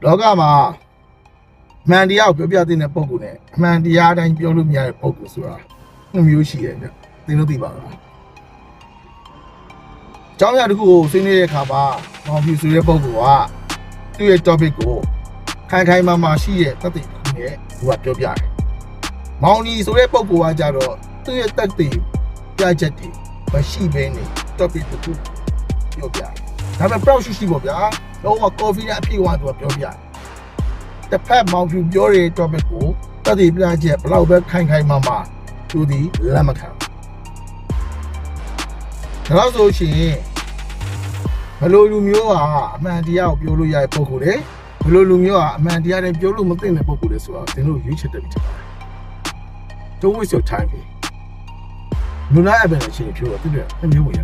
လောကမှာအမှန်တရားကိုပြောပြတဲ့ပုံကူနဲ့အမှန်တရားတိုင်းပြောလို့မရတဲ့ပုံကူဆိုတာနှစ်မျိုးရှိတယ်ဗျသင်တို့သိပါလားကျောင်းရတစ်ခုကိုဆွေးနွေးတဲ့အခါမှာမောင်ဖြူဆိုတဲ့ပုံကူကသူ့ရဲ့ topic ကိုခိုင်မာရှိတဲ့သက်သေတစ်ခုနဲ့သူကပြောပြတယ်မောင်ဒီဆိုတဲ့ပုံကူကကြတော့သူ့ရဲ့သက်သေပြချက်တွေမရှိဘဲနဲ့ topic တစ်ခုပြောပြတယ်ဒါပေမဲ့ proud ရှိပေါ့ဗျာတော့က coffee နဲ့အပြည့်အဝသူကပြောပြတယ်တစ်ဖက်မောင်ဖြူပြောတဲ့ topic ကိုသက်သေပြချက်ဘလောက်ပဲခိုင်မာသူဒီလက်မခံဒါလို့ဆိုရှင်ဘလို့လူမျိုးကအမှန်တရားကိုပြောလို့ရတဲ့ပုံကိုလေဘလို့လူမျိုးကအမှန်တရားနဲ့ပြောလို့မသိတဲ့ပုံကိုလေဆိုတော့သင်တို့ရွေးချယ်တယ်ဖြစ်ပါတယ် Don't waste your time လူနာအပင်ရှင်ပြောတော့သူတို့အမျိုးဝင်ရ